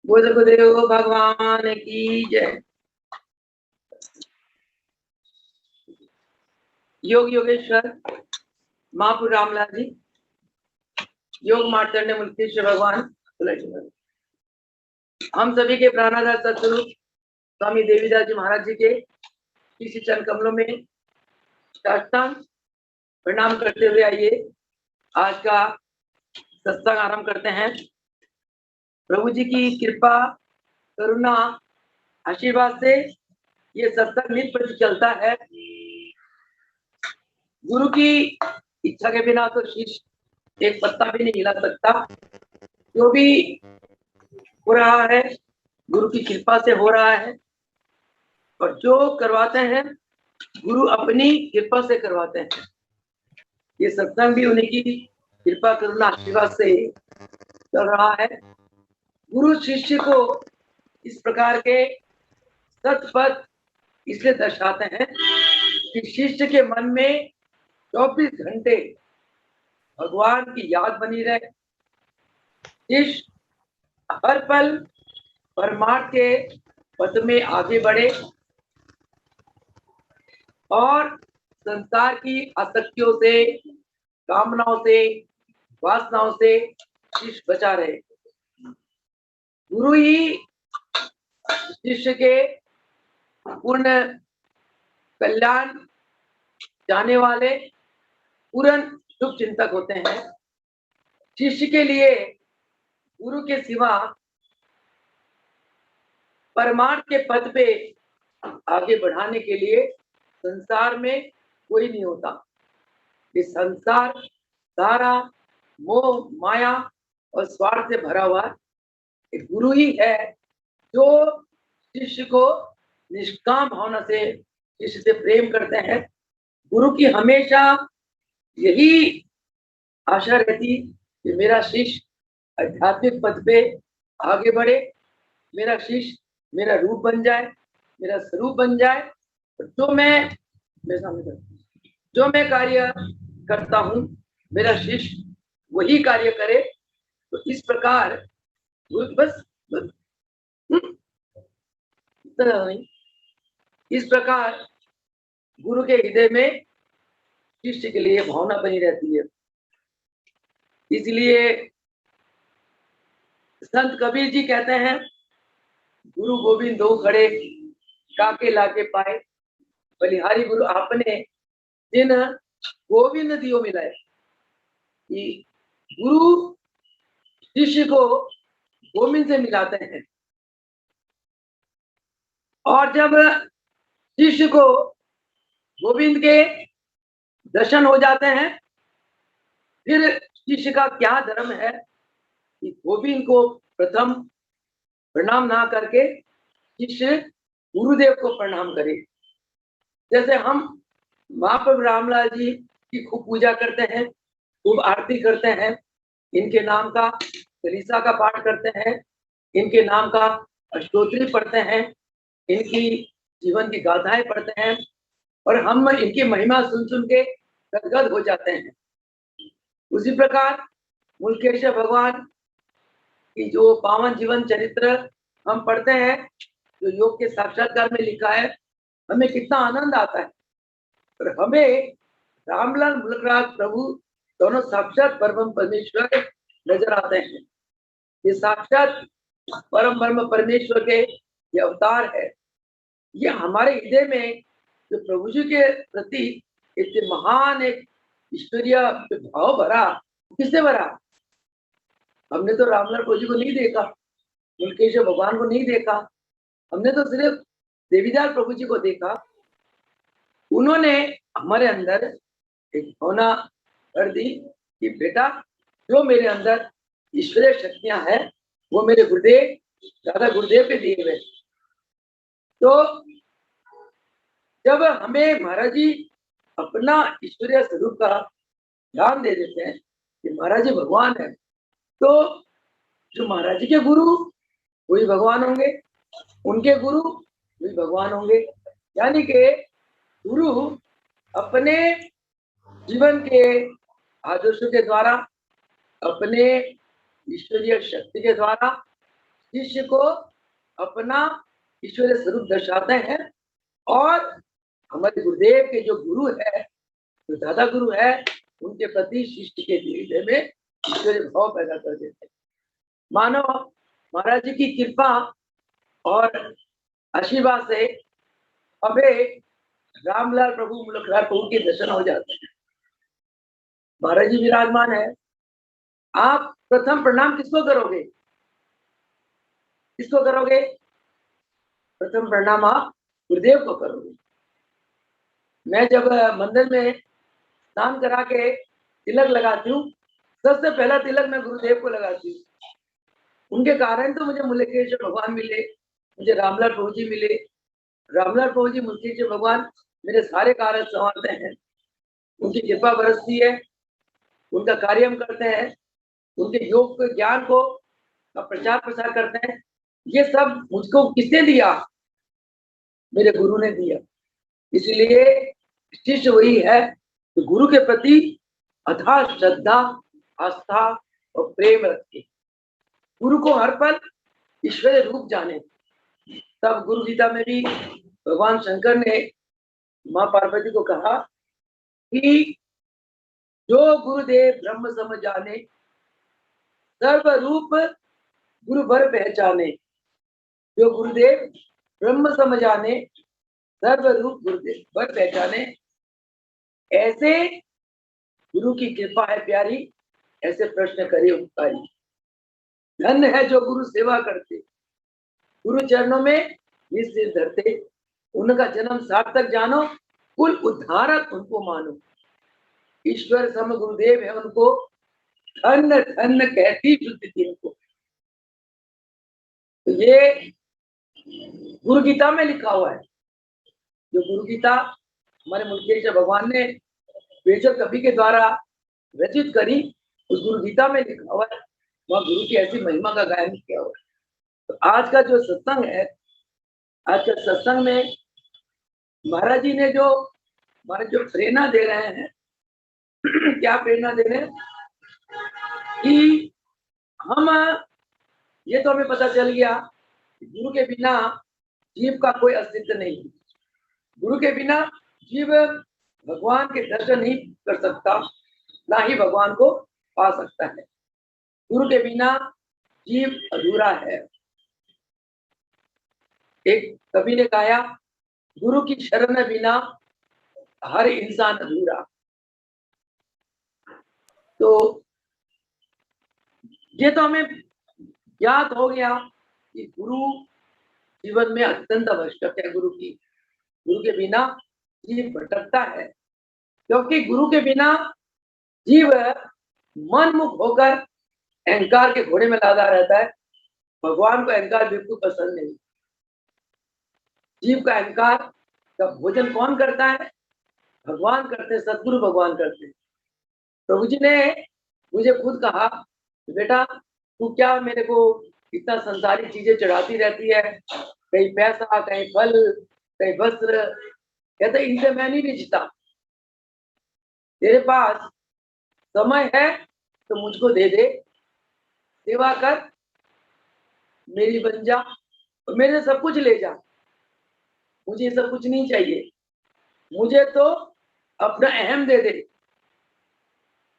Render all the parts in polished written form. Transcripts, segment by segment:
बुद्ध गुरुदेव भगवान की जय। योग योगेश्वर महापुर रामलाल जी, योग मार्तंड मुल्केश्वर भगवान, हम सभी के प्राणाधार सतस्वरूप स्वामी देवीदास जी महाराज जी के किसी चरण कमलों में साष्टांग प्रणाम करते हुए आइए आज का सत्संग आरंभ करते हैं। प्रभु जी की कृपा करुणा आशीर्वाद से ये सत्संग नित्य प्रति चलता है। गुरु की इच्छा के बिना तो शिष्य एक पत्ता भी नहीं हिला सकता। जो भी हो रहा है गुरु की कृपा से हो रहा है, और जो करवाते हैं गुरु अपनी कृपा से करवाते हैं। ये सत्संग भी उन्हीं की कृपा करुणा आशीर्वाद से चल रहा है। गुरु शिष्य को इस प्रकार के सत्पथ इसलिए दर्शाते हैं कि शिष्य के मन में 24 घंटे भगवान की याद बनी रहे। शिष्य हर पल परमार्थ के पथ में आगे बढ़े और संसार की आसक्तियों से, कामनाओं से, वासनाओं से शिष्य बचा रहे। गुरु ही शिष्य के पूर्ण कल्याण जाने वाले पूर्ण शुभ चिंतक होते हैं। शिष्य के लिए गुरु के सिवा परमार्थ के पथ पे आगे बढ़ाने के लिए संसार में कोई नहीं होता। ये संसार सारा मोह माया और स्वार्थ से भरा हुआ है। गुरु ही है जो शिष्य को निष्काम भावना से शिष्य से प्रेम करते हैं। गुरु की हमेशा यही आशा रहती कि मेरा शिष्य आध्यात्मिक पथ पे आगे बढ़े, मेरा शिष्य मेरा रूप बन जाए, मेरा स्वरूप बन जाए। जो मैं कार्य करता हूँ मेरा शिष्य वही कार्य करे। तो इस प्रकार इस प्रकार गुरु के हृदय में शिष्य के लिए भावना बनी रहती है। इसलिए संत कबीर जी कहते हैं, गुरु गोविंद दो खड़े काके लाके पाए, बलिहारी गुरु आपने जिन गोविंद दियो मिलाए। कि गुरु शिष्य को गोविंद से मिलाते हैं, और जब शिष्य को गोविंद के दर्शन हो जाते हैं, फिर शिष्य का क्या धर्म है कि गोविंद को प्रथम प्रणाम ना करके शिष्य गुरुदेव को प्रणाम करे। जैसे हम महाप्रभु रामलाल जी की खूब पूजा करते हैं, खूब आरती करते हैं, इनके नाम का चालीसा का पाठ करते हैं, इनके नाम का अष्टोत्री पढ़ते हैं, इनकी जीवन की गाथाएं पढ़ते हैं, और हम इनकी महिमा सुन सुन के गदगद हो जाते हैं। उसी प्रकार मुल्केश्वर भगवान की जो पावन जीवन चरित्र हम पढ़ते हैं, जो योग के साक्षात्कार में लिखा है, हमें कितना आनंद आता है। और हमें रामलाल मुलकराज प्रभु दोनों साक्षात परम परमेश्वर नजर आते हैं। ये साक्षात परम ब्रह्म परमेश्वर के ये अवतार है। ये हमारे हृदय में जो प्रभु जी के प्रति इतने महान एक ईश्वरीय भाव भरा, किसने भरा? हमने तो रामलाल प्रभु जी को नहीं देखा, मुल्केश्वर भगवान को नहीं देखा, हमने तो सिर्फ देवीदास प्रभु जी को देखा। उन्होंने हमारे अंदर एक भावना कर दी कि बेटा, जो मेरे अंदर ईश्वरीय शक्तियां हैं वो मेरे गुरुदेव दादा गुरुदेव के दिए हुए। तो जब हमें महाराज जी अपना ईश्वरीय स्वरूप का ध्यान दे देते हैं कि महाराज जी भगवान है, तो जो महाराज जी के गुरु वही भगवान होंगे, उनके गुरु वही भगवान होंगे। यानी कि गुरु अपने जीवन के आदर्शों के द्वारा, अपने ईश्वरीय शक्ति के द्वारा शिष्य को अपना ईश्वरीय स्वरूप दर्शाते हैं और हमारे गुरुदेव के जो गुरु है, जो दादा गुरु है, उनके प्रति शिष्य के हृदय में ईश्वरीय भाव पैदा कर देते हैं। मानो महाराज जी की कृपा और आशीर्वाद से अबे रामलाल प्रभु मुलखराय प्रभु के दर्शन हो जाते हैं। महाराज जी विराजमान है। आप प्रथम प्रणाम किसको करोगे? किसको करोगे? प्रथम प्रणाम आप गुरुदेव को करोगे। मैं जब मंदिर में स्नान करा के तिलक लगाती हूँ, सबसे पहला तिलक मैं गुरुदेव को लगाती हूँ। उनके कारण तो मुझे मुलकेश्वर भगवान मिले, मुझे रामलाल प्रभु जी मिले। रामलाल प्रभु जी, मुलकेश्वर भगवान मेरे सारे कार्य संभालते हैं। उनकी कृपा बरसती है, उनका कार्य हम करते हैं, उनके योग के ज्ञान को प्रचार प्रसार करते हैं। ये सब मुझको किसने दिया? मेरे गुरु ने दिया। इसलिए शिष्य वही है तो गुरु के प्रति अथाह श्रद्धा, आस्था और प्रेम रखे, गुरु को हर पल ईश्वरीय रूप जाने। तब गुरु गीता में भी भगवान शंकर ने माँ पार्वती को कहा कि जो गुरुदेव ब्रह्म सम जाने, सर्व रूप गुरु बर पहचाने। जो गुरुदेव ब्रह्म सम जाने, सर्व रूप गुरुदेव बर पहचाने। ऐसे गुरु की कृपा है प्यारी, ऐसे प्रश्न करे उपकारी। धन है जो गुरु सेवा करते, गुरु चरणों में निज सिर धरते। उनका जन्म सार्थक जानो, कुल उद्धारक उनको मानो। ईश्वर सम गुरुदेव है उनको, धन धन कहती शुद्धि इनको। तो ये गुरु गीता में लिखा हुआ है। जो गुरु गीता हमारे मुलकेश्वर भगवान ने बेशक कवि के द्वारा रचित करी, उस गुरु गीता में लिखा हुआ है, वहाँ गुरु की ऐसी महिमा का गायन किया हुआ है। तो आज का जो सत्संग है, आज के सत्संग में महाराज जी ने जो हमारे जो प्रेरणा दे रहे हैं क्या प्रेरणा दे रहे हैं कि हम, ये तो हमें पता चल गया कि गुरु के बिना जीव का कोई अस्तित्व नहीं। गुरु के बिना जीव भगवान के दर्शन नहीं कर सकता, ना ही भगवान को पा सकता है। गुरु के बिना जीव अधूरा है। एक कवि ने कहा, गुरु की शरण बिना हर इंसान अधूरा। तो ये तो हमें ज्ञात हो गया कि गुरु जीवन में अत्यंत आवश्यक है। गुरु के बिना जीव भटकता है, क्योंकि गुरु के बिना जीव मनमुख होकर अहंकार के घोड़े में लादा रहता है। भगवान को अहंकार बिल्कुल पसंद नहीं। जीव का अहंकार का भोजन कौन करता है? भगवान करते, सदगुरु भगवान करते। प्रभु जी ने मुझे खुद कहा, बेटा तू क्या मेरे को इतना संसारी चीजें चढ़ाती रहती है, कहीं पैसा, कहीं फल, कहीं वस्त्र, कहते इनसे मैं नहीं रिझता। तेरे पास समय है तो मुझको दे दे, सेवा कर, मेरी बन जा और मेरे सब कुछ ले जा। मुझे सब कुछ नहीं चाहिए, मुझे तो अपना अहम दे दे,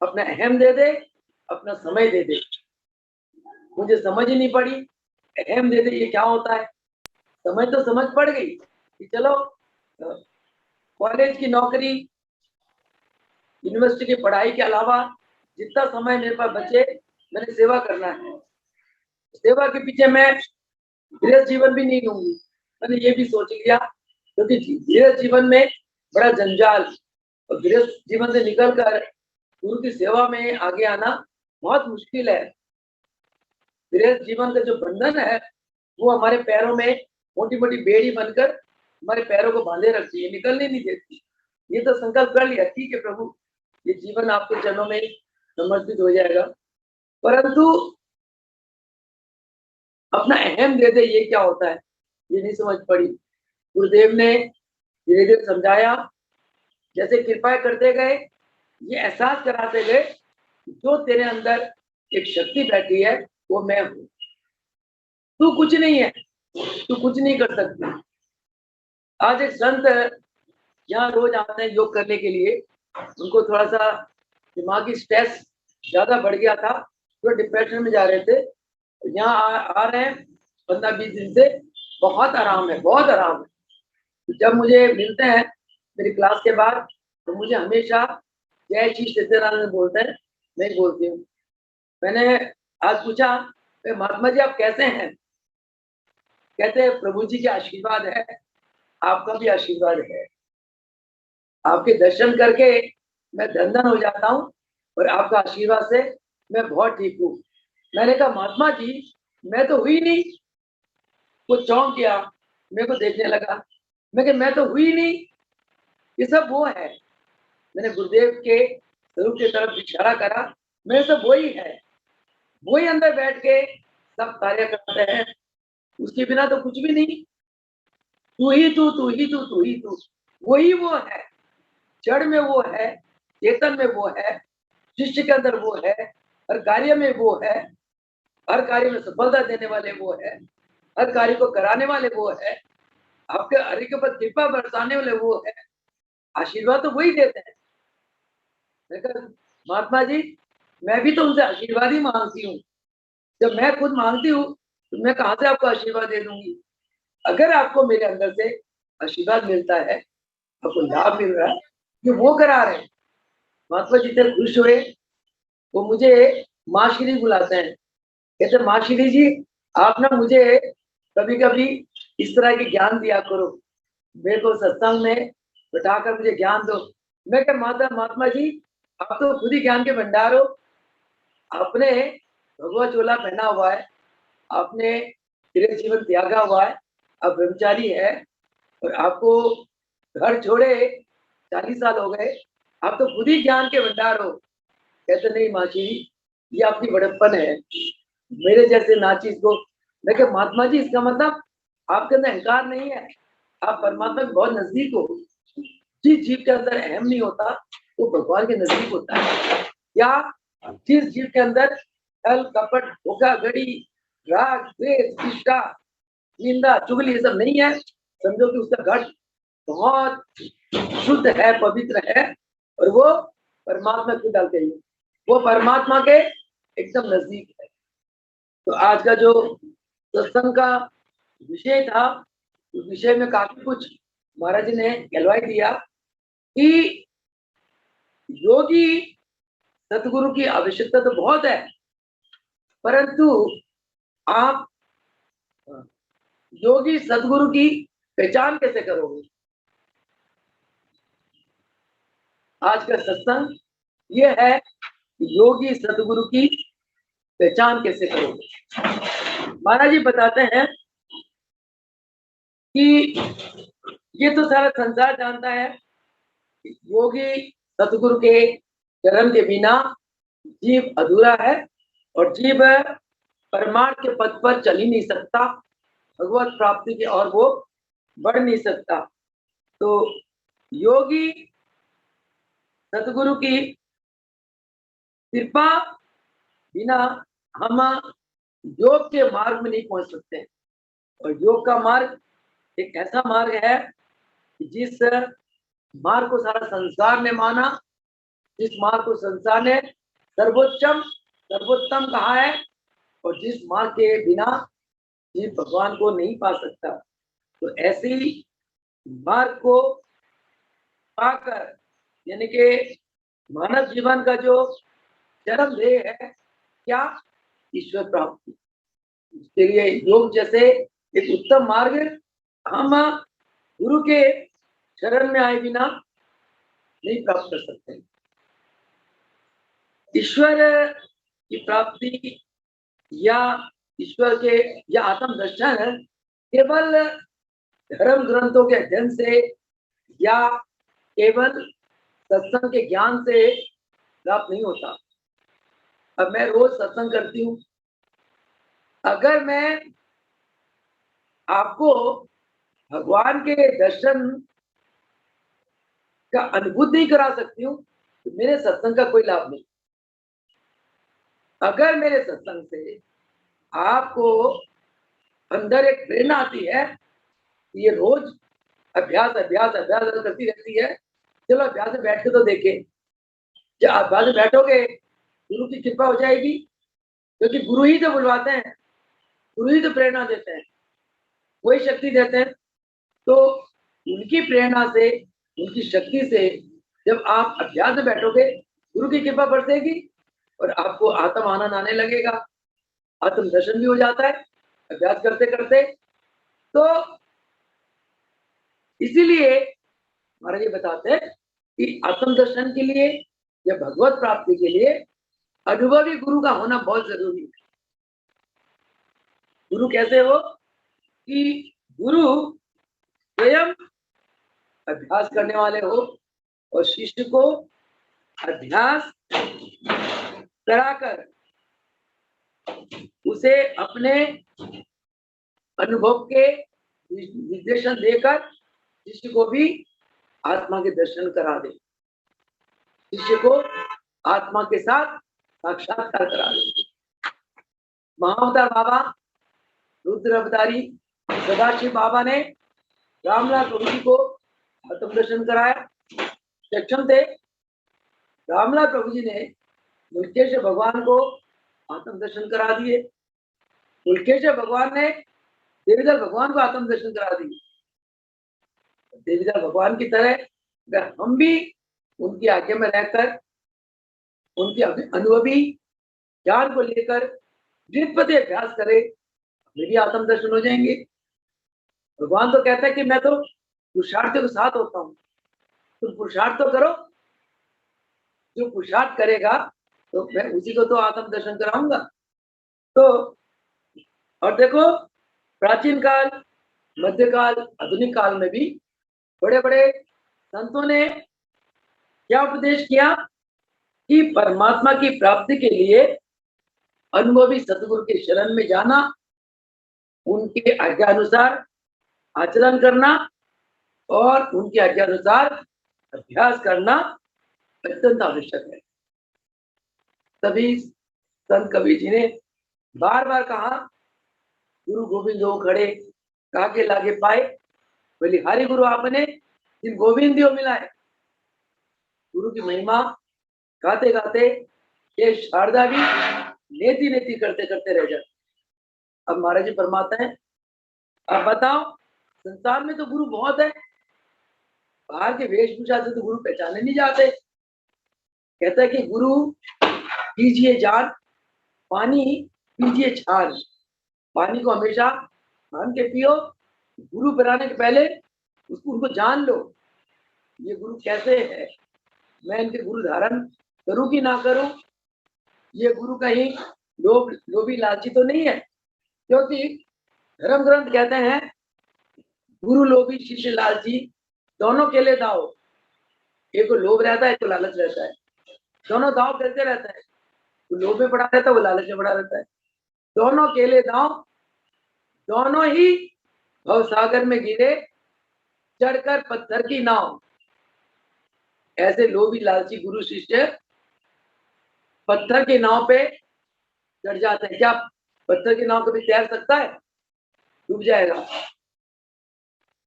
अपना अहम दे दे, अपना समय दे दे। मुझे समझ ही नहीं पड़ी अहम दे दे ये क्या होता है। समझ तो समझ पड़ गई कि चलो कॉलेज की नौकरी, यूनिवर्सिटी की पढ़ाई के अलावा जितना समय मेरे पास बचे, मैंने सेवा करना है। सेवा के पीछे मैं गृहस्थ जीवन भी नहीं लूंगी, मैंने ये भी सोच लिया, क्योंकि गृहस्थ जीवन में बड़ा जंजाल, और गृहस्थ जीवन से निकलकर गुरु की सेवा में आगे आना बहुत मुश्किल है। गृहस्थ जीवन का जो बंधन है वो हमारे पैरों में मोटी मोटी बेड़ी बनकर हमारे पैरों को बांधे रखती है, निकलने नहीं देती। ये तो संकल्प कर लिया, ठीक है प्रभु ये जीवन आपके चरणों में समर्पित हो जाएगा, परंतु अपना अहम दे दे ये क्या होता है, ये नहीं समझ पड़ी। गुरुदेव ने धीरे धीरे समझाया, जैसे कृपा करते गए, ये एहसास कराते गए जो तेरे अंदर एक शक्ति बैठी है वो मैं हूँ। तू कुछ नहीं है, तू कुछ नहीं कर सकती। आज एक संत यहाँ रोज आते हैं योग करने के लिए, उनको थोड़ा सा दिमागी स्ट्रेस ज्यादा बढ़ गया था, तो डिप्रेशन में जा रहे थे। यहाँ आ रहे हैं 15-20 दिन से, बहुत आराम है, बहुत आराम है। जब मुझे मिलते हैं मेरी क्लास के बाद, तो मुझे हमेशा जय श्री सत्यनारायण बोलते हैं, मैं बोलती हूँ। मैंने आज पूछा, महात्मा जी आप कैसे हैं? कहते हैं प्रभु जी के आशीर्वाद है, आपका भी आशीर्वाद है। आपके दर्शन करके मैं धन हो जाता हूँ, और आपका आशीर्वाद से मैं बहुत ठीक हूँ। मैंने कहा महात्मा जी मैं तो हुई नहीं। वो चौंक गया, मेरे को देखने लगा। मैं तो हुई नहीं, ये सब वो है। मैंने गुरुदेव के स्वरूप की तरफ इशारा करा, मेरे सब वही है, वही अंदर बैठ के सब कार्य करते हैं, उसके बिना तो कुछ भी नहीं। तू ही तू, तू ही तू, तू ही तू, वही वो है। जड़ में वो है, चेतन में वो है, शिष्य के अंदर वो है, हर कार्य में वो है, हर कार्य में सफलता देने वाले वो है, हर कार्य को कराने वाले वो है, आपके हरि के ऊपर कृपा बरसाने वाले वो है। आशीर्वाद तो वही देते हैं। महात्मा जी मैं भी तो उनसे आशीर्वाद ही मांगती हूँ। जब मैं खुद मांगती हूँ तो मैं कहाँ से आपको आशीर्वाद दे दूंगी? अगर आपको मेरे अंदर से आशीर्वाद मिलता है, आपको लाभ मिल रहा है, ये वो करा रहे हैं। महात्मा जी इतने खुश हुए, वो मुझे माँ श्री बुलाते हैं। कहते माँ श्री जी आप ना मुझे कभी कभी इस तरह के ज्ञान दिया करो, मेरे को सत्संग में बैठाकर मुझे ज्ञान दो। मैं क्या महात्मा जी आप तो खुद ही ज्ञान के भंडार हो। आपने भगवा चोला पहना हुआ है, आपने तेरे जीवन त्यागा हुआ है, आप ब्रह्मचारी है, और आपको घर छोड़े 40 साल हो गए, आप तो खुद ही ज्ञान के भंडार हो। कहते नहीं माँ जी ये आपकी बड़प्पन है, मेरे जैसे नाचीज को। मैं क्या महात्मा जी इसका मतलब आपके अंदर अहंकार नहीं है, आप परमात्मा के बहुत नजदीक हो। जिस जीव के अंदर अहम नहीं होता वो भगवान के नजदीक होता है। या जिस जीव के अंदर छल कपट धोखाधड़ी राग द्वेष इच्छा निंदा चुगली ये सब नहीं है, समझो कि उसका घट बहुत शुद्ध है, पवित्र है, और वो परमात्मा की डालते ही वो परमात्मा के एकदम नजदीक है। तो आज का जो सत्संग का विषय था, उस विषय में काफी कुछ महाराज जी ने कहलवाई दिया कि योगी सतगुरु की आवश्यकता तो बहुत है, परंतु आप योगी सतगुरु की पहचान कैसे करोगे? आज का सत्संग ये है, योगी सतगुरु की पहचान कैसे करोगे। महाराज जी बताते हैं कि ये तो सारा संसार जानता है, योगी सतगुरु के चरण के बिना जीव अधूरा है, और जीव परमार्थ के पद पर चल ही नहीं सकता, भगवत प्राप्ति की और वो बढ़ नहीं सकता। तो योगी सतगुरु की कृपा बिना हम योग के मार्ग में नहीं पहुंच सकते। और योग का मार्ग एक ऐसा मार्ग है जिस मार्ग को सारा संसार ने माना, जिस मार्ग को संसार ने सर्वोत्तम कहा है, और जिस मार्ग के बिना जीव भगवान को नहीं पा सकता। तो ऐसी मार्ग को पाकर, यानी कि मानव जीवन का जो चरम ध्येय है क्या? ईश्वर प्राप्ति। इसके लिए योग जैसे एक उत्तम मार्ग हम गुरु के शरण में आए बिना नहीं प्राप्त कर सकते। ईश्वर की प्राप्ति या ईश्वर के या आत्म दर्शन केवल धर्म ग्रंथों के अध्ययन से या केवल सत्संग के ज्ञान से प्राप्त नहीं होता। अब मैं रोज सत्संग करती हूँ, अगर मैं आपको भगवान के दर्शन का अनुभूति नहीं करा सकती हूँ तो मेरे सत्संग का कोई लाभ नहीं। अगर मेरे सत्संग से आपको अंदर एक प्रेरणा आती है, ये रोज अभ्यास अभ्यास अभ्यास करती रहती है। चलो अभ्यास में बैठ के तो देखें, जब अभ्यास में बैठोगे गुरु की कृपा हो जाएगी, क्योंकि गुरु ही तो बुलवाते हैं, गुरु ही तो प्रेरणा देते हैं, वही शक्ति देते हैं। तो उनकी प्रेरणा से, उनकी शक्ति से जब आप अभ्यास में बैठोगे, गुरु की कृपा बरसेगी और आपको आत्म आनंद आने लगेगा, आत्म दर्शन भी हो जाता है अभ्यास करते करते। तो इसीलिए महाराज जी बताते हैं कि आत्म दर्शन के लिए या भगवत प्राप्ति के लिए अनुभवी गुरु का होना बहुत जरूरी है। गुरु कैसे हो कि गुरु स्वयं अभ्यास करने वाले हो और शिष्य को अभ्यास कराकर उसे अपने अनुभव के निर्देशन देकर शिष्य को भी आत्मा के दर्शन करा दे, शिष्य को आत्मा के साथ साक्षात्कार करा दे। महाअवतार बाबा, रुद्र अवतारी सदाशिव बाबा ने रामलाल प्रभु जी को आत्म दर्शन कराया, सक्षम थे। रामलाल प्रभु जी ने मुल्केश्वर भगवान को आत्म दर्शन करा दिए, मुल्केश्वर भगवान ने देवीदास भगवान को आत्म दर्शन करा दिए। देवीदास भगवान की तरह अगर हम भी उनकी आज्ञा में रहकर उनके अनुभवी ज्ञान को लेकर निष्पति अभ्यास करें, हमें भी आत्म दर्शन हो जाएंगे। भगवान तो कहता है कि मैं तो पुरुषार्थियों के साथ होता हूँ, तुम पुरुषार्थ तो करो, जो पुरुषार्थ करेगा तो मैं उसी को तो आत्म दर्शन कराऊंगा। तो और देखो, प्राचीन काल, मध्यकाल, आधुनिक काल में भी बड़े बड़े संतों ने क्या उपदेश किया कि परमात्मा की प्राप्ति के लिए अनुभवी सतगुरु के शरण में जाना, उनके आज्ञा अनुसार आचरण करना और उनके आज्ञा अनुसार अभ्यास करना अत्यंत आवश्यक है। तभी संत कबीर जी ने बार बार कहा, गुरु गोविंद हो खड़े काके लागे पाए, बलिहारी गुरु आपने जिन गोविंदियों मिलाए। गुरु की महिमा गाते गाते ये शारदा भी नेति नेति करते करते रह जाते। अब महाराज जी फरमाते हैं, अब बताओ, संसार में तो गुरु बहुत है, बाहर के वेशभूषा से तो गुरु पहचाने नहीं जाते। कहता है कि गुरु पीजिए जान, पानी पीजिए छान, पानी को हमेशा छान के पियो, गुरु बनाने के पहले उनको जान लो, ये गुरु कैसे है, मैं इनके गुरु धारण करूं कि ना करूं, ये गुरु कहीं लोभी लालची तो नहीं है। क्योंकि धर्म ग्रंथ कहते हैं गुरु लोभी शिष्य लालची दोनों केले दाव, एक को लोभ रहता है, एक को लालच रहता है, दोनों दाव खेलते रहते हैं, वो लोभ में पड़ा रहता है, वो लालच में पड़ा रहता है, दोनों केले दाव, दोनों ही भव सागर में गिरे चढ़कर पत्थर की नाव। ऐसे लोभी लालची गुरु शिष्य पत्थर की नाव पे चढ़ जाते हैं। क्या पत्थर की नाव कभी तैर सकता है? डूब जाएगा।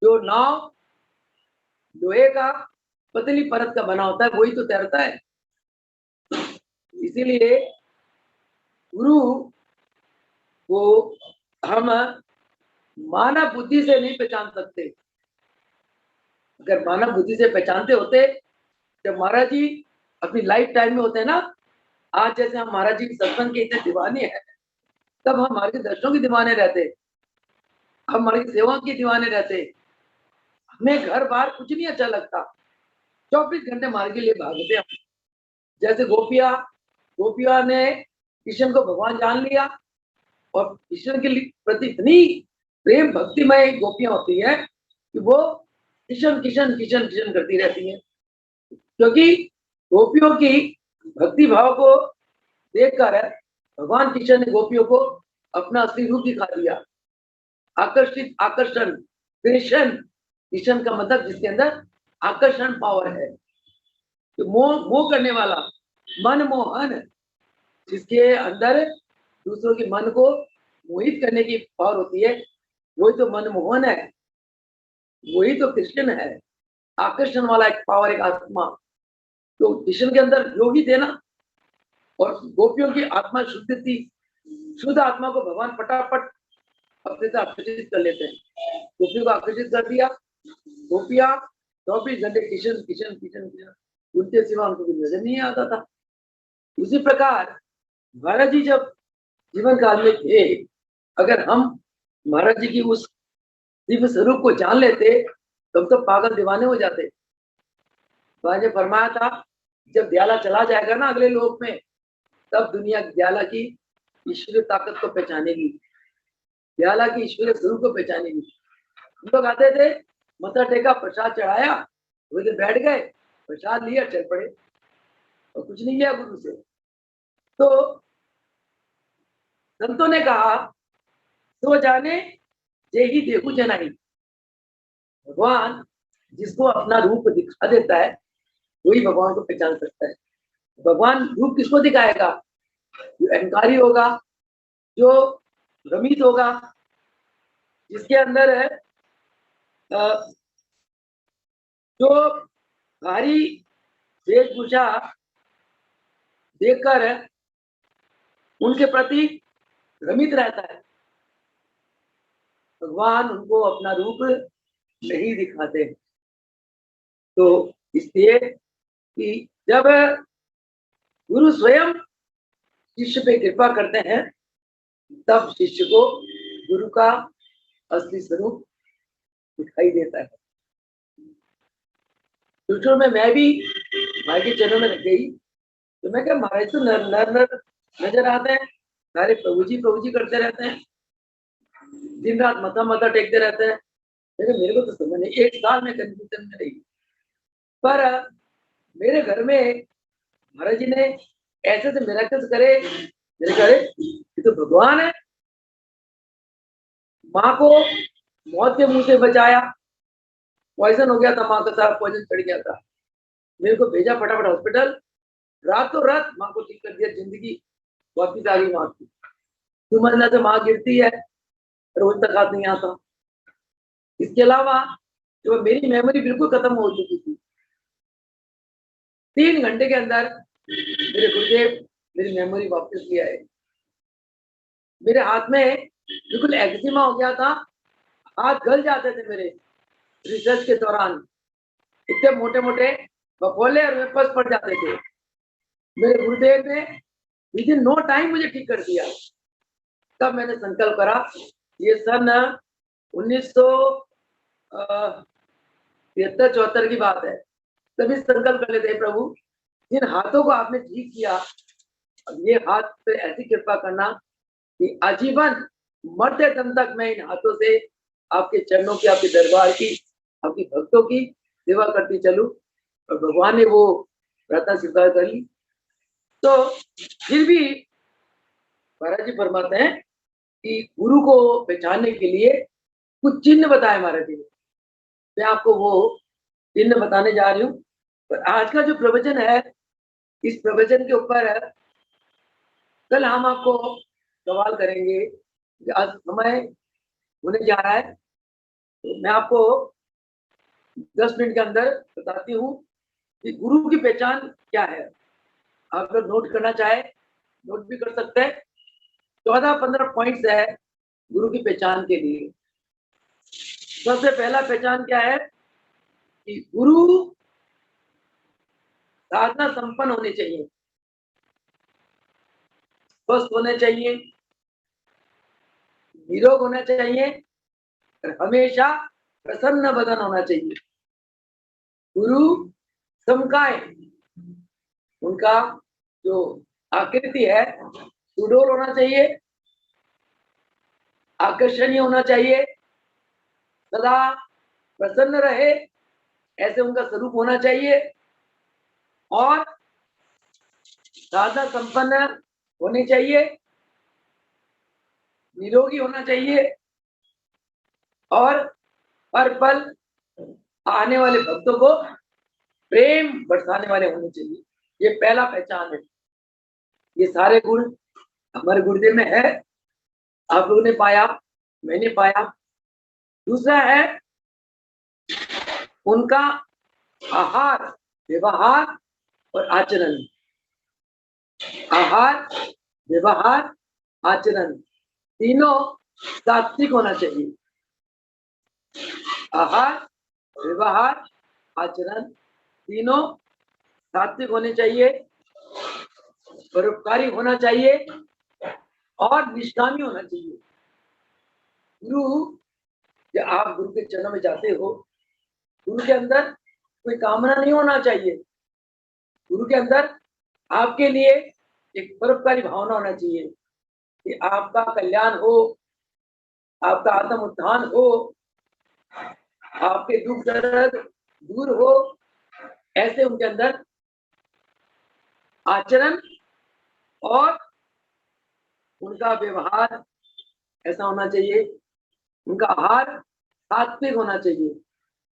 जो नाव लोहे का पतली परत का बना होता है वही तो तैरता है। इसीलिए गुरु को हम मानव बुद्धि से नहीं पहचान सकते। अगर मानव बुद्धि से पहचानते होते, जब महाराज जी अपनी लाइफ टाइम में होते हैं ना, आज जैसे हम महाराज जी सत्संग के इतने दीवाने हैं, तब हम हमारे दर्शनों के दीवाने रहते, हम हमारी सेवा के दीवाने रहते, हमें घर बार कुछ नहीं अच्छा लगता, 24 घंटे मार्ग के लिए भागते हम। जैसे गोपिया ने कृष्ण को भगवान जान लिया और कृष्ण के प्रति इतनी प्रेम भक्तिमय गोपियां होती है कि वो किशन किशन किशन किशन करती रहती हैं, क्योंकि गोपियों की भक्ति भाव को देखकर भगवान कृष्ण ने गोपियों को अपना असली रूप दिखा दिया। आकर्षण, कृष्ण का मतलब जिसके अंदर आकर्षण पावर है, तो मोह करने वाला, मन मोहन, जिसके अंदर दूसरों के मन को मोहित करने की पावर होती है, वही तो मनमोहन है, वही तो कृष्ण है, आकर्षण वाला एक पावर, एक आत्मा। तो कृष्ण के अंदर योगी थे ना, और गोपियों की आत्मा शुद्ध थी। शुद्ध आत्मा को भगवान फटाफट अपने से आकर्षित कर लेते हैं। गोपियों को आकर्षित कर दिया, गोपियां 24 घंटे किशन किशन किशन किशन, उनके सिवा उनको कुछ नजर नहीं आता था। उसी प्रकार महाराज जी जब जीवन काल में थे, अगर हम महाराज जी की उस दिव्य स्वरूप को जान लेते तो हम तो पागल दीवाने हो जाते। महाराज ने फरमाया था, जब दयाला चला जाएगा ना अगले लोक में, तब दुनिया दयाला की ईश्वरीय ताकत को पहचानेगी, दयाला की ईश्वरीय स्वरूप को पहचानेगी। हम लोग आते थे, मत्था टेका, प्रसाद चढ़ाया, वो बैठ गए, प्रसाद लिया, चल पड़े, और कुछ नहीं लिया गुरु से। तो संतों ने कहा, तो जाने जे ही देखू जनाई। भगवान जिसको अपना रूप दिखा देता है वही भगवान को पहचान सकता है। भगवान रूप किसको दिखाएगा? जो अहंकारी होगा, जो भ्रमित होगा, जिसके अंदर है जो भारी वेशभूषा देखकर उनके प्रति भ्रमित रहता है, भगवान उनको अपना रूप नहीं दिखाते। तो इसलिए कि जब गुरु स्वयं शिष्य पे कृपा करते हैं, तब शिष्य को गुरु का असली स्वरूप दिखाई देता है। शुरू में मैं भी भाई के चरणों में रख गई, तो मैं क्या, महाराज तो नर नर नर नजर आते हैं, सारे प्रभु जी करते रहते हैं, दिन रात मथा मथा टेकते रहते हैं। लेकिन मेरे को तो समझ नहीं, 1 साल में कंफ्यूजन में रही। पर मेरे घर में महाराज जी ने ऐसे से मिराकल्स करे, मेरे करे ये तो भगवान है। माँ को मौत के मुंह से बचाया, पॉइजन हो गया था, माँ का सारा पॉइजन चढ़ गया था, मेरे को भेजा फटाफट हॉस्पिटल, रातों रात माँ को ठीक कर दिया, जिंदगी वापिस आ गई माँ की। 2 महीना से माँ गिरती है, रोज तक हाथ नहीं आता। इसके अलावा जो मेरी मेमोरी बिल्कुल खत्म हो चुकी थी, 3 घंटे के अंदर मेरे गुरुदेव मेरी मेमोरी वापस ले आए। मेरे हाथ में बिल्कुल एक्जिमा हो गया था, हाथ गल जाते थे मेरे रिसर्च के दौरान, इतने मोटे मोटे बफोले और वेपर्स पड़ जाते थे। मेरे गुरुदेव ने विद इन नो टाइम मुझे ठीक कर दिया। तब मैंने संकल्प करा, ये सन 1973-74 की बात है, तभी संकल्प कर लेते, प्रभु जिन हाथों को आपने ठीक किया, अब ये हाथ पे ऐसी कृपा करना कि आजीवन मरते दम तक मैं इन हाथों से आपके चरणों की, आपके दरबार की, आपकी भक्तों की सेवा करती चलूं। और भगवान ने वो प्रार्थना स्वीकार कर ली। तो फिर भी महाराज जी फरमाते हैं कि गुरु को पहचानने के लिए कुछ चिन्ह बताए महाराज जी ने। मैं आपको वो चिन्ह बताने जा रही हूँ। पर आज का जो प्रवचन है, इस प्रवचन के ऊपर कल हम आपको सवाल करेंगे। आज समय होने जा रहा है, तो मैं आपको 10 मिनट के अंदर बताती हूँ कि गुरु की पहचान क्या है। आप लोग नोट करना चाहे नोट भी कर सकते हैं। 14-15 पॉइंट्स है गुरु की पहचान के लिए। सबसे पहला पहचान क्या है कि गुरु साधना संपन्न होने चाहिए, स्वस्थ होने चाहिए, निरोग होना चाहिए और हमेशा प्रसन्न बदन होना चाहिए। गुरु समकाय, उनका जो आकृति है सुडोल होना चाहिए, आकर्षणीय होना चाहिए, सदा प्रसन्न रहे ऐसे उनका स्वरूप होना चाहिए, और साधना संपन्न होनी चाहिए, निरोगी होना चाहिए, और हर पल आने वाले भक्तों को प्रेम बरसाने वाले होने चाहिए। ये पहला पहचान है। ये सारे गुण हमारे गुरुदेव में है। आप लोगों ने पाया, मैंने पाया, दूसरा है उनका आहार, व्यवहार और आचरण। आहार, व्यवहार, आचरण तीनों सात्विक होना चाहिए। आहार, व्यवहार, आचरण तीनों सात्विक होने चाहिए, परोपकारी होना चाहिए और निष्कामी होना चाहिए। गुरु, जब आप गुरु के चरणों में जाते हो, गुरु के अंदर कोई कामना नहीं होना चाहिए। गुरु के अंदर आपके लिए एक परोपकारी भावना होना चाहिए कि आपका कल्याण हो, आपका आत्म उत्थान हो, आपके दुख दर्द दूर हो। ऐसे उनके अंदर आचरण और उनका व्यवहार ऐसा होना चाहिए। उनका आहार सात्विक होना चाहिए।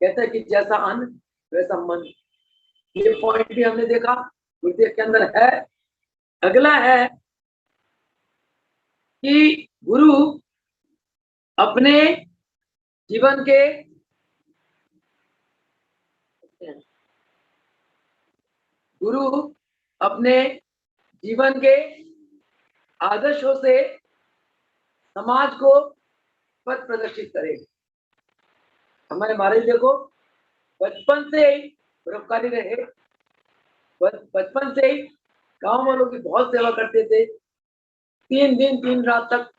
कहते हैं कि जैसा अन्न वैसा मन। ये पॉइंट भी हमने देखा गुरुदेव के अंदर है। अगला है कि गुरु अपने जीवन के आदर्शों से समाज को पथ प्रदर्शित करे। हमारे महाराज देखो बचपन से ही परोपकारी रहे, बचपन से ही गांव वालों की बहुत सेवा करते थे। 3 दिन 3 रात तक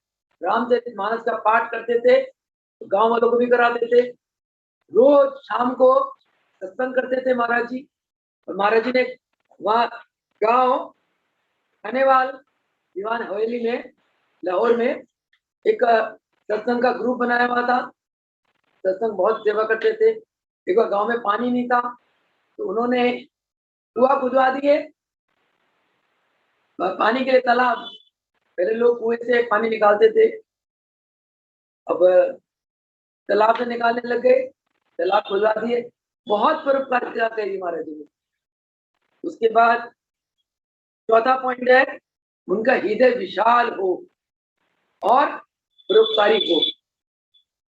रामचरितमानस का पाठ करते थे, तो गांव वालों को भी कराते थे। रोज शाम को सत्संग करते थे महाराज जी। और महाराज जी ने वहाँ गांव खानेवाल दीवान हवेली में लाहौर में एक सत्संग का ग्रुप बनाया हुआ था। सत्संग बहुत सेवा करते थे। एक बार गांव में पानी नहीं था तो उन्होंने कुआं खुदवा दिए, पानी के लिए तालाब। पहले लोग कुएं से पानी निकालते थे, अब तालाब से निकालने लग गए, तालाब खुदवा दिए। बहुत परोपकार किया करी महाराज जी ने। उसके बाद चौथा पॉइंट है उनका हृदय विशाल हो और परोपकारी हो।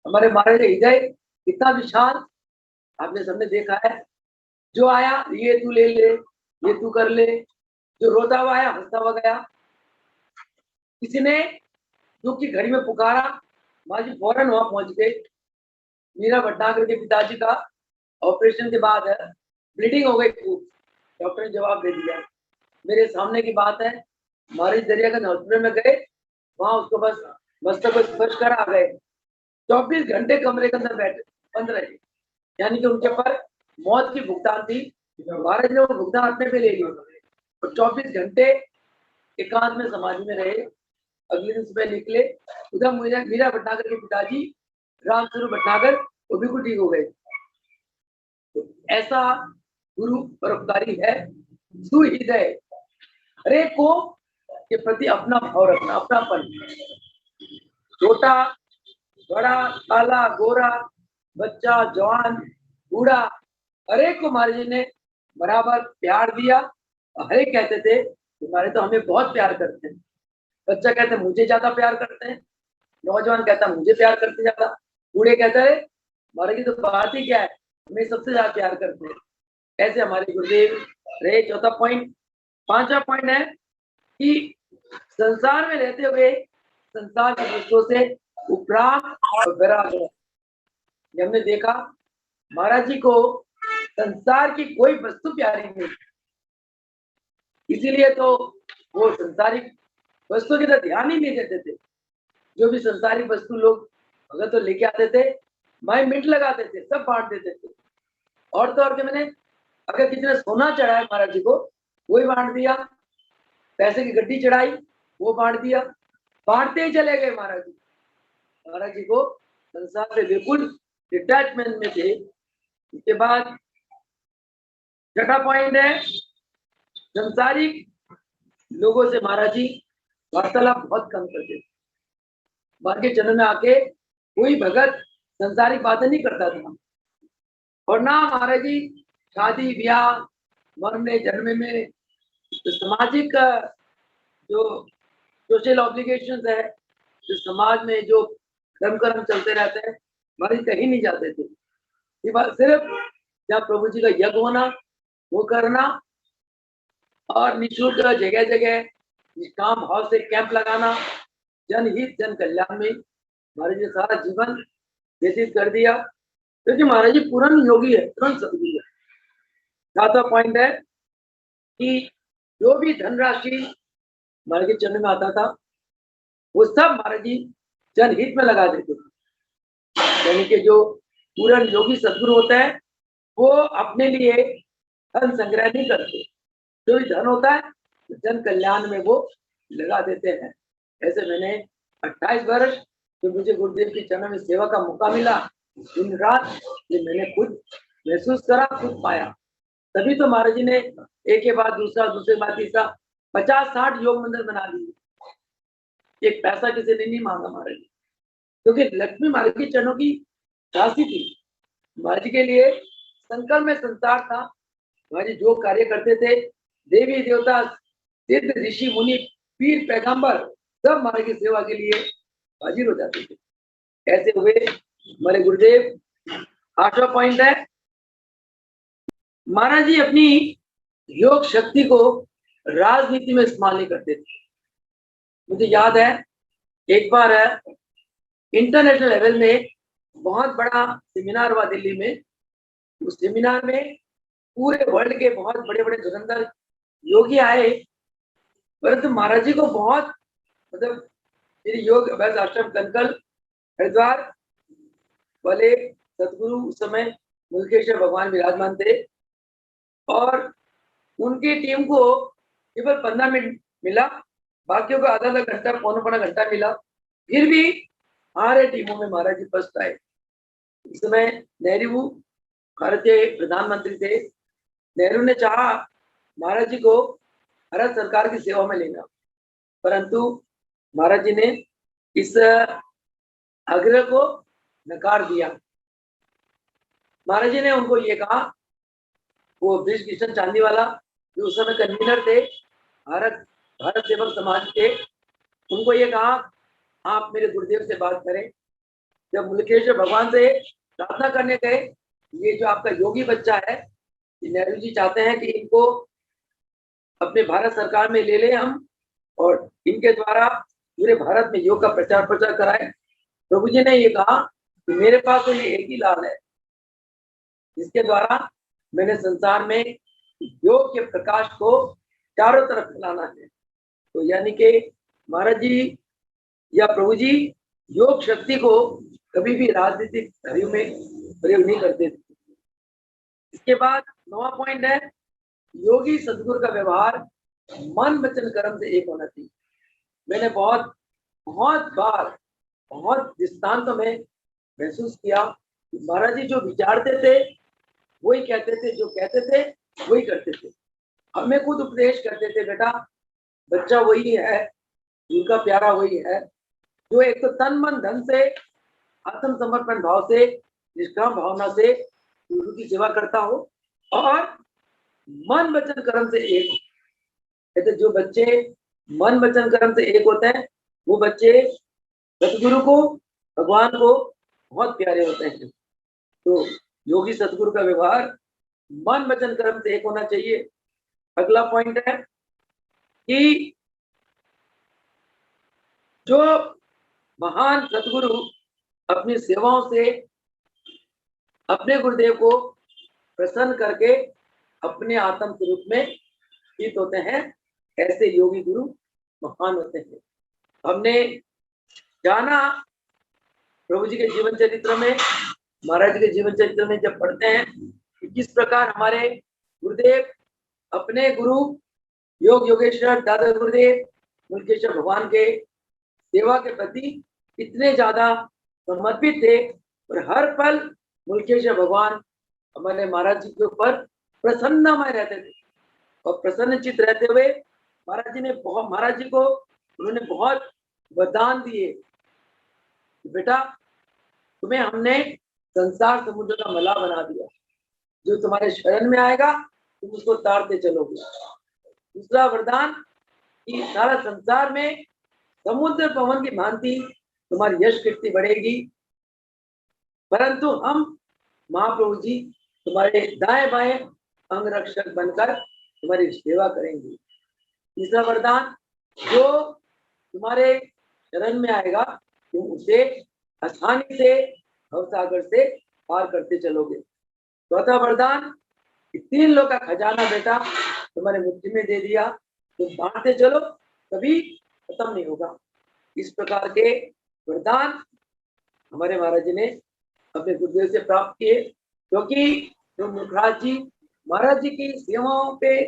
हमारे महाराज हृदय कितना विशाल आपने सबने देखा है। जो आया ये तू ले ले, ये तू कर ले, जो रोता हुआ आया हंसता हुआ गया। किसी ने दुख की घड़ी में पुकारा, माँ जी फौरन वहां पहुंच गए। मीरा भटनागर के पिताजी का ऑपरेशन के बाद ब्लीडिंग हो गई खूब, डॉक्टर ने जवाब दे दिया। मेरे सामने की बात है, महाराज दरियागंज हॉस्पिटल में गए, वहां उसको बस मस्तक को स्पर्श कर आ गए। 24 घंटे कमरे के अंदर बैठे बंद रहे, यानी कि उनके पर मौत की भुगतान थी। महाराज ने वो भुगतान अपने पे ले लिया और 24 घंटे एकांत में समाधि में रहे। अगले दिन सुबह निकले, उधर मीरा भटनागर के पिताजी रामस्वरूप भटनागर वो बिल्कुल ठीक हो गए। तो ऐसा गुरु परोपकारी है, सुहृदय, हर एक को के प्रति अपना भाव रखना, अपनापन। छोटा बड़ा, काला गोरा, बच्चा जवान बूढ़ा, हर एक को महाराज जी ने बराबर प्यार दिया। हर एक कहते थे तुम्हारे तो हमें बहुत प्यार करते हैं। बच्चा कहता है मुझे ज्यादा प्यार करते हैं, नौजवान कहता मुझे प्यार करते ज्यादा, बूढ़े कहता है महाराज की तो बात ही क्या है, हमें सबसे ज्यादा प्यार करते हैं। ऐसे हमारे गुरुदेव रहे। चौथा पॉइंट। पांचवा पॉइंट है कि संसार में रहते हुए संसार की वस्तुओं से उपराम और वैराग। हमने देखा महाराज जी को संसार की कोई वस्तु प्यारी नहीं, इसीलिए तो वो संसारिक वस्तु की तरफ ध्यान ही नहीं देते थे। जो भी संसारिक वस्तु लोग अगर तो लेके आते थे, माई मिनट लगाते थे, सब बांट देते थे। और तो और के मैंने अगर किसी ने सोना चढ़ाया महाराज जी को, वही बांट दिया। पैसे की गड्डी चढ़ाई, वो बांट दिया। बांटते ही चले गए महाराज जी। महाराज जी को संसार से बिल्कुल डिटैचमेंट में थे। उसके बाद छठा पॉइंट है संसारिक लोगों से महाराज जी वार्तालाप बहुत कम करते थे। बाहर के चरण में आके कोई भगत संसारिक बातें नहीं करता था। और ना महाराज जी शादी ब्याह मरने जन्मे में तो सामाजिक जो सोशल ऑब्लिगेशंस है, जो समाज में जो धर्म कर्म चलते रहते हैं, महाराज कहीं नहीं जाते थे, सिर्फ जब प्रभु जी का यज्ञ होना वो करना, और निःशुल्क जगह जगह निष्काम भाव से कैंप लगाना, जनहित जन कल्याण में महाराज ने सारा जीवन व्यतीत कर दिया, क्योंकि महाराज जी पूर्ण योगी है, पूर्ण सदगुरु है। चौथा पॉइंट है कि जो भी धनराशि महाराज के चरण में आता था वो सब महाराज जी जनहित में लगा देते थे। यानी कि जो पूर्ण योगी सदगुरु होता है वो अपने लिए धन संग्रह नहीं करते, जो भी धन होता है जन कल्याण में वो लगा देते हैं। ऐसे मैंने 28 वर्ष जो मुझे गुरुदेव की चरण में सेवा का मौका मिला, दिन रात ये मैंने खुद महसूस करा, खुद पाया। तभी तो महाराज जी ने एक के बाद दूसरा, दूसरे के बाद तीसरा 50-60 योग मंदिर बना दिए। एक पैसा किसी ने नहीं मांगा महाराज जी, क्योंकि लक्ष्मी महाराज के चरणों की राशि थी। महाराज जी के लिए संकल्प में संसार था। महाराज जी जो कार्य करते थे, देवी देवता, सिद्ध, ऋषि मुनि, पीर, पैगंबर सब महाराज की सेवा के लिए हाजिर हो जाते थे। ऐसे हुए हमारे गुरुदेव। 8वां पॉइंट है, महाराज जी अपनी योग शक्ति को राजनीति में इस्तेमाल नहीं करते थे। मुझे याद है एक बार इंटरनेशनल लेवल में बहुत बड़ा सेमिनार हुआ दिल्ली में। उस सेमिनार में पूरे वर्ल्ड के बहुत बड़े बड़े धुरंधर योगी आए, परंतु महाराज जी को बहुत मतलब योग अभ्यास आश्रम कनकल हरिद्वार वाले सदगुरु उस समय मुल्केश्वर भगवान विराजमान थे, और उनकी टीम को केवल 15 मिनट मिला, बाकियों को आधा घंटा, पौना घंटा मिला। फिर भी हमारे टीमों में महाराज जी फर्स्ट आए। इस समय नेहरू भारत के प्रधानमंत्री थे। नेहरू ने चाहा महाराज जी को भारत सरकार की सेवा में लेना, परंतु महाराज जी ने इस आग्रह को नकार दिया। महाराज जी ने उनको ये कहा, वो ब्रिज किशन चांदीवाला जो उस समय कन्वीनर थे भारत सेवक समाज के, उनको ये कहा आप मेरे गुरुदेव से बात करें। जब मुल्केश्वर भगवान से प्रार्थना करने गए, ये जो आपका योगी बच्चा है, नेहरू जी चाहते हैं कि इनको अपने भारत सरकार में ले ले हम, और इनके द्वारा पूरे भारत में योग का प्रचार प्रसार कराए। प्रभु जी ने ये कहा कि मेरे पास तो ये एक ही लाल है, जिसके द्वारा मैंने संसार में योग के प्रकाश को चारों तरफ फैलाना है। तो यानी कि महाराज जी या प्रभु जी योग शक्ति को कभी भी राजनीतिक कार्यों में प्रयोग नहीं करते थे। इसके बाद 9वां पॉइंट है, योगी सदगुरु का व्यवहार मन वचन कर्म से एक होना चाहिए। मैंने बहुत बार बहुत दृष्टांतों में महसूस किया कि महाराज जी जो विचारते थे वही कहते थे, जो कहते थे वही करते थे। हमें खुद उपदेश करते थे, बेटा बच्चा वही है, उनका प्यारा वही है जो एक तो तन मन धन से आत्मसमर्पण भाव से निष्काम भावना से गुरु की सेवा करता हो, और मन वचन कर्म से एक हो। कहते जो बच्चे मन वचन कर्म से एक होते हैं वो बच्चे सतगुरु को, भगवान को बहुत प्यारे होते हैं। तो योगी सतगुरु का व्यवहार मन वचन कर्म से एक होना चाहिए। अगला पॉइंट है कि जो महान सतगुरु अपनी सेवाओं से अपने गुरुदेव को प्रसन्न करके अपने आत्म स्वरूप में स्थित होते हैं, ऐसे योगी गुरु महान होते हैं। हमने जाना प्रभु जी के जीवन चरित्र में, महाराज जी के जीवन चरित्र में जब पढ़ते हैं कि किस प्रकार हमारे गुरुदेव अपने गुरु योग योगेश्वर दादा गुरुदेव मुल्केश्वर भगवान के सेवा के प्रति इतने ज्यादा समर्पित थे, और हर पल मुल्केश्वर भगवान हमारे महाराज जी के ऊपर प्रसन्नमय रहते थे, और प्रसन्नचित रहते हुए महाराज जी को उन्होंने बहुत वरदान दिए। बेटा तुम्हें हमने संसार समुद्र का मला बना दिया, जो तुम्हारे शरण में आएगा तुम उसको तारते चलोगे। दूसरा वरदान कि सारा संसार में समुद्र पवन की भांति तुम्हारी यश कीर्ति बढ़ेगी। परंतु हम महाप्रभु जी तुम्हारे दाएं बाएं अंगरक्षक बनकर तुम्हारी सेवा करेंगे। तीसरा वरदान, जो तुम्हारे शरण में आएगा तुम उसे आसानी से भवसागर से पार करते चलोगे। चौथा वरदान, 3 लोग का खजाना बेटा तुम्हारे मुट्ठी में दे दिया, तुम बांटते चलो, कभी खत्म नहीं होगा। इस प्रकार के वरदान हमारे महाराज जी ने अपने गुरुदेव से प्राप्त किए, क्योंकि जो मुखराज जी महाराज जी की सेवाओं पे,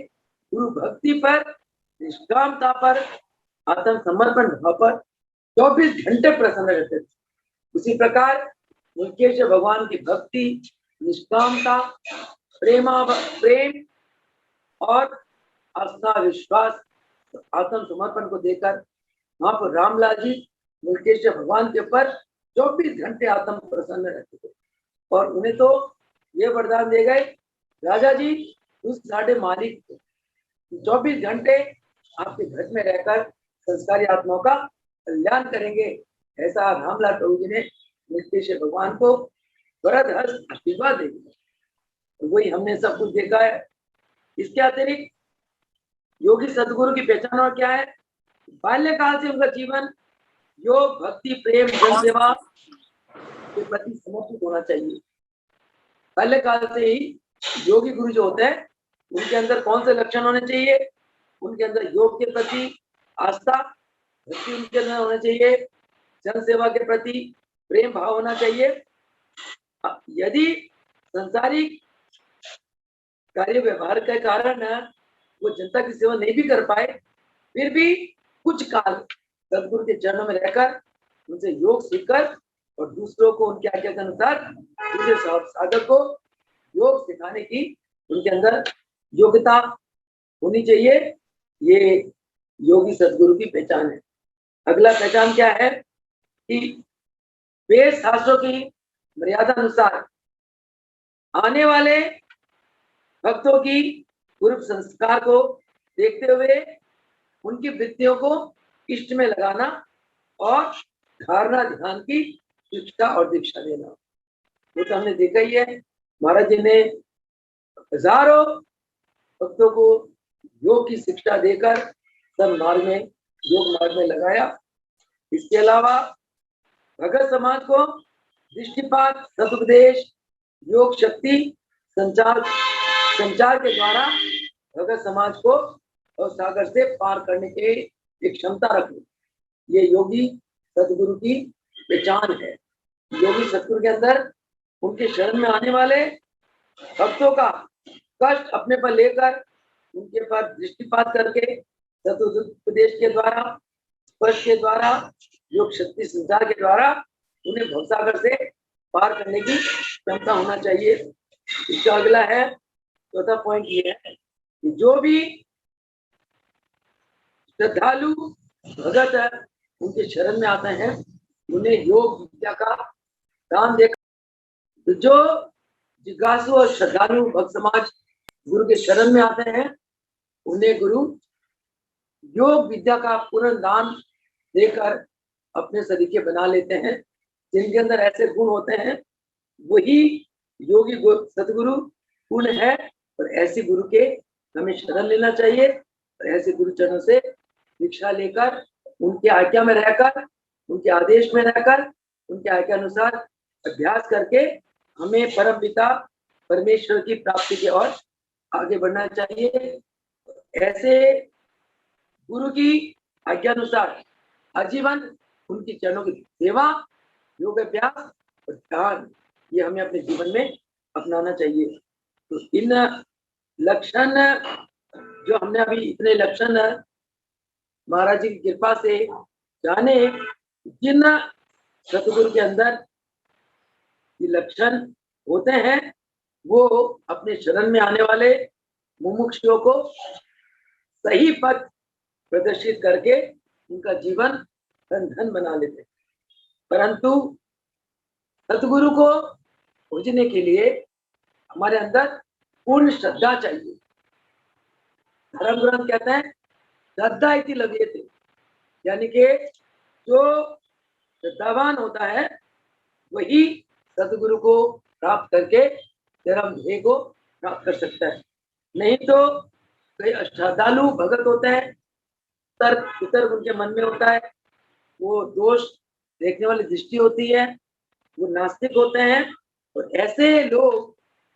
गुरु भक्ति पर, निष्कामता पर, आत्मसमर्पण भाव पर 24 घंटे प्रसन्न रहते थे। उसी प्रकार मुकेश्वर भगवान की भक्ति, निष्कामता, प्रेम और आस्था, विश्वास, आत्मसमर्पण को देकर वहां पर रामलाल जी मुकेश्वर भगवान के ऊपर 24 घंटे आत्म प्रसन्न रहते थे। और उन्हें तो ये वरदान दे गए, राजा जी उस साढ़े मालिक 24 घंटे आपके घर में रहकर संस्कारी आत्माओं का कल्याण करेंगे। ऐसा रामलाल प्रभु जी ने मुकेश्वर भगवान को वरद हस्त आशीर्वाद दे दिया। वही हमने सब कुछ देखा है। इसके अतिरिक्त योगी सदगुरु की पहचान और क्या है? बाल्यकाल से उनका जीवन योग, भक्ति, प्रेम, जन सेवा के प्रति समर्पित होना चाहिए। बाल्यकाल से ही योगी गुरु जो होते हैं उनके अंदर कौन से लक्षण होने चाहिए? उनके अंदर योग के प्रति आस्था, भक्ति उनके अंदर होना चाहिए, जन सेवा के प्रति प्रेम भाव होना चाहिए। यदि संसारिक कार्य व्यवहार के कारण वो जनता की सेवा नहीं भी कर पाए, फिर भी कुछ काल सदगुरु के चरणों में रहकर उनसे योग सीखकर और दूसरों को उनके आज्ञा के अनुसार दूसरे साधक को योग सिखाने की उनके अंदर योग्यता होनी चाहिए। ये योगी सदगुरु की पहचान है। अगला पहचान क्या है कि वेद शास्त्रों की मर्यादा अनुसार आने वाले भक्तों की पूर्व संस्कार को देखते हुए उनकी वृत्तियों को इष्ट में लगाना और धारणा ध्यान की शिक्षा और दीक्षा देना। वो तो हमने देखा ही है। महाराज जी ने हजारों भक्तों को योग की शिक्षा देकर सब मार्ग में, योग मार्ग में लगाया। इसके अलावा भगत समाज को दृष्टिपात, सदुपदेश, योग शक्ति संचार के द्वारा भगत समाज को और सागर से पार करने के एक क्षमता रखनी, ये योगी सदगुरु की पहचान है। योगी सदगुरु के अंदर उनके शरण में आने वाले भक्तों का कष्ट अपने पर लेकर उनके पर दृष्टिपात करके सदुपदेश के द्वारा, स्पर्श के द्वारा, योग शक्ति संचार के द्वारा उन्हें भवसागर से पार करने की क्षमता होना चाहिए। इसका अगला है, चौथा पॉइंट ये है कि जो भी श्रद्धालु भगत है उनके शरण में आते हैं, उन्हें योग विद्या का दान देकर, जो जिज्ञासु और श्रद्धालु भक्त समाज गुरु के शरण में आते हैं उन्हें गुरु योग विद्या का पूर्ण दान देकर अपने सरीखे बना लेते हैं। जिनके अंदर ऐसे गुण होते हैं वही योगी सदगुरु पूर्ण है। और ऐसे गुरु के हमें शरण लेना चाहिए और ऐसे गुरु चरणों से दीक्षा लेकर उनके आज्ञा में रहकर, उनके आदेश में रहकर, उनके आज्ञा अनुसार अभ्यास करके हमें परम पिता परमेश्वर की प्राप्ति की ओर आगे बढ़ना चाहिए। ऐसे गुरु की आज्ञा अनुसार आजीवन उनकी चरणों की सेवा, योग अभ्यास और ध्यान, ये हमें अपने जीवन में अपनाना चाहिए। तो इन लक्षण जो हमने अभी इतने लक्षण महाराज जी की कृपा से जाने, जिन सतगुरु के अंदर ये लक्षण होते हैं वो अपने शरण में आने वाले मुमुक्षुओं को सही पथ प्रदर्शित करके उनका जीवन धन बना लेते। परंतु सतगुरु को खोजने के लिए हमारे अंदर पूर्ण श्रद्धा चाहिए। धर्म ग्रंथ कहते हैं श्रद्धा इति लभ्यते, यानी कि जो श्रद्धावान होता है वही सदगुरु को प्राप्त करके चरम ध्येय को प्राप्त कर सकता है। नहीं तो कई श्रद्धालु भगत होते हैं, तर्क वितर्क उनके मन में होता है, वो दोष देखने वाली दृष्टि होती है, वो नास्तिक होते हैं, और ऐसे लोग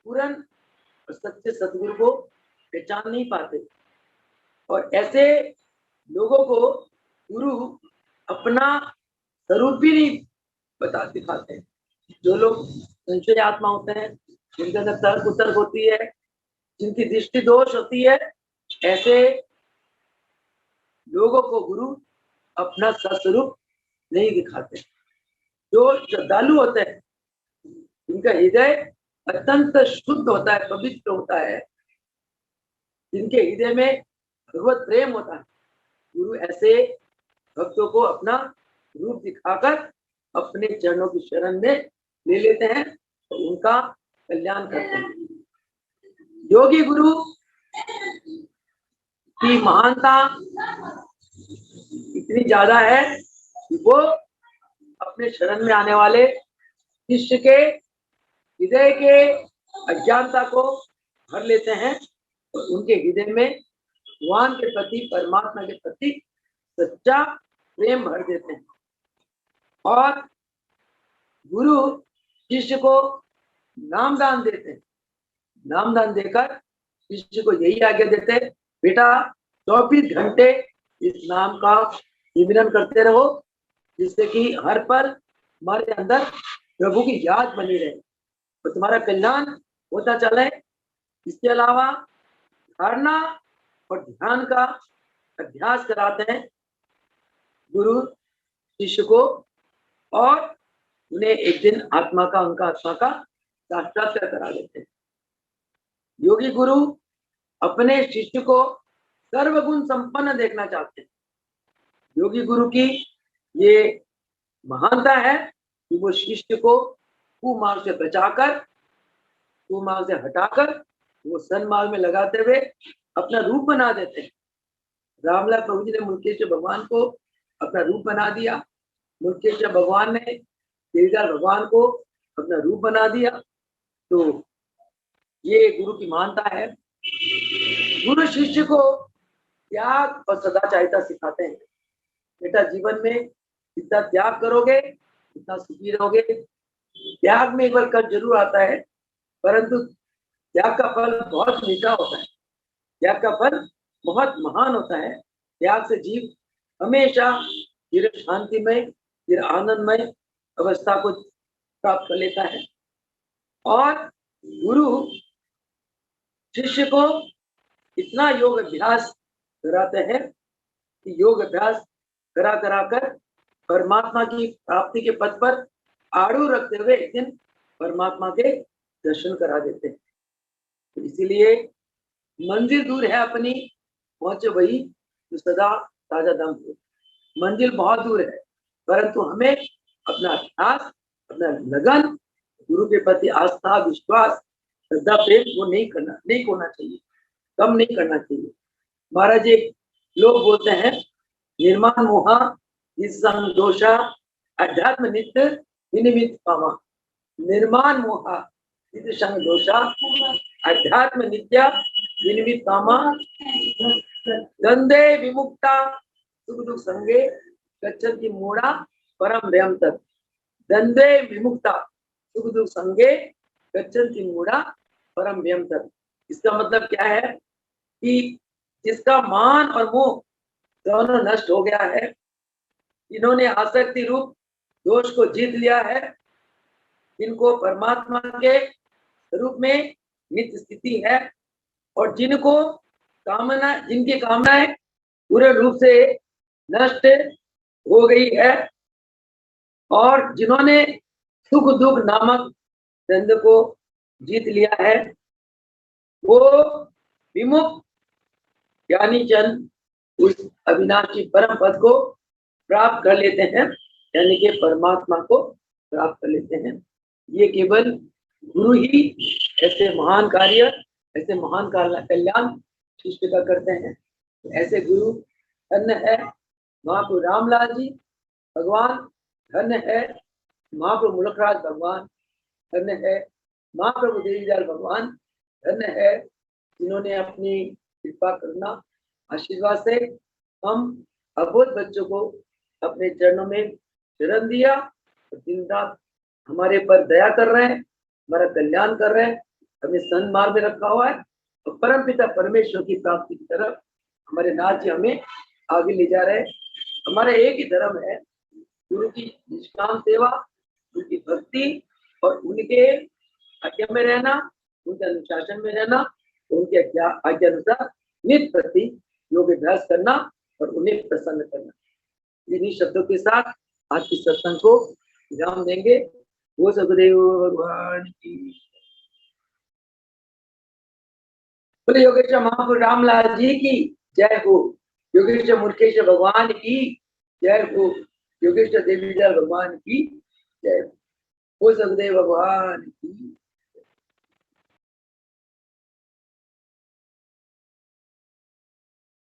पूर्ण और सच्चे सदगुरु को पहचान नहीं पाते। और ऐसे लोगों को गुरु अपना स्वरूप भी नहीं बता दिखाते। जो लोग संशय आत्मा होते हैं, जिनके अंदर तर्क उतर्क होती है, जिनकी दृष्टि दोष होती है, ऐसे लोगों को गुरु अपना सस्वरूप नहीं दिखाते। जो श्रद्धालु होते हैं, जिनका हृदय अत्यंत शुद्ध होता है, पवित्र होता है, जिनके हृदय में भगवत प्रेम होता है, गुरु ऐसे भक्तों को अपना रूप दिखाकर अपने चरणों की शरण में ले लेते हैं तो उनका कल्याण करते हैं। योगी गुरु की महानता इतनी ज्यादा है कि वो अपने शरण में आने वाले शिष्य के हृदय के अज्ञानता को भर लेते हैं और उनके हृदय में भगवान के प्रति, परमात्मा के प्रति सच्चा प्रेम भर देते हैं। और गुरु शिष्य को नामदान देते हैं। नामदान देकर शिष्य को यही आज्ञा देते हैं, बेटा 24 घंटे इस नाम का सिमरन करते रहो, जिससे कि हर पल हमारे अंदर प्रभु की याद बनी रहे तो तुम्हारा कल्याण होता चले। इसके अलावा धारणा और ध्यान का अभ्यास कराते हैं गुरु शिष्य को, और उन्हें एक दिन आत्मा का साक्षात्कार करा देते हैं। योगी गुरु अपने शिष्य को सर्वगुण संपन्न देखना चाहते हैं। योगी गुरु की ये महानता है कि वो शिष्य को कुमार्ग से बचाकर, कुमार्ग से हटाकर वो सन्मार्ग में लगाते हुए अपना रूप बना देते हैं। रामलाल प्रभु जी ने मुल्केश्वर भगवान को अपना रूप बना दिया, मुल्केश्वर भगवान ने गिरिधर भगवान को अपना रूप बना दिया। तो ये गुरु की महानता है। गुरु शिष्य को त्याग और सदाचारिता सिखाते हैं। बेटा जीवन में जितना त्याग करोगे उतना सुखी रहोगे। त्याग में एक बार कष्ट जरूर आता है, परंतु त्याग का फल बहुत मीठा होता है, त्याग का फल बहुत महान होता है। त्याग से जीव हमेशा चिर शांतिमय, चिर आनंदमय अवस्था को प्राप्त कर लेता है। और गुरु शिष्य को इतना योग अभ्यास कराते हैं कि योग अभ्यास करा कराकर परमात्मा की प्राप्ति के पथ पर आड़ू रखते हुए एक दिन परमात्मा के दर्शन करा देते हैं। तो इसीलिए मंजिल दूर है अपनी, पहुंचे वही तो सदा ताजा दम हो। मंजिल बहुत दूर है, परंतु हमें अपना अभ्यास, अपना लगन, गुरु के प्रति आस्था, विश्वास, श्रद्धा, प्रेम वो नहीं खोना चाहिए, कम नहीं करना चाहिए। महाराज एक लोग बोलते हैं, निर्माण मोहा निसंग दोषा अध्यात्म नित्य विनिमित पामा। निर्माण मोहा निसंग दोषा अध्यात्म नित्य विनिमित पामा। गंधे विमुक्ता सुख दुख संगे गच्छन्ति मूढ़ा परम भयम तत्। गंधे विमुक्ता सुख दुख संगे गच्छन्ति मूढ़ा परम भयम तत्। इसका मतलब क्या है कि जिसका मान और मोह दोनों नष्ट हो गया है, इन्होंने आसक्ति रूप दोष को जीत लिया है, इनको परमात्मा के रूप में नित्य स्थिति है, और जिनको जिनकी कामनाएं पूरे रूप से नष्ट हो गई है, और जिन्होंने सुख दुख नामक द्वंद्व को जीत लिया है, वो विमुक्त ज्ञानी जन उस अविनाशी परम पद को प्राप्त कर लेते हैं, यानी कि परमात्मा को प्राप्त कर लेते हैं। ये केवल गुरु ही ऐसे महान कार्य, ऐसे महान कल्याण शिष्य का करते हैं। ऐसे गुरु धन्य है महाप्रभु रामलाल जी भगवान, धन्य है महाप्रभु मुलकराज भगवान, धन्य है महाप्रभु देवीलाल भगवान, धन्य है जिन्होंने अपनी कृपा करना आशीर्वाद से हम अबोध बच्चों को अपने चरणों में शरण दिया और दिन रात हमारे पर दया कर रहे हैं, हमारा कल्याण कर रहे हैं, हमें सन्मार्ग में रखा हुआ है और परम पिता परमेश्वर की प्राप्ति की तरफ हमारे नाथ जी हमें आगे ले जा रहे हैं। हमारा एक ही धर्म है, गुरु की निष्काम सेवा, उनकी भक्ति और उनके आज्ञा में रहना, उनके अनुशासन में रहना, उनके आज्ञा अनुसार नित्य प्रति योग अभ्यास करना और उन्हें प्रसन्न करना। इन्हीं शब्दों के साथ आज की सत्संग को विराम देंगे। वो सदगुरुदेव भगवान की बोले, योगेश्वर महापुर रामलाल जी की जय हो, योगेश्वर मुर्खेश्वर भगवान की जय हो, योगेश्वर देवीलाल भगवान की जय हो, सदगुरुदेव भगवान की।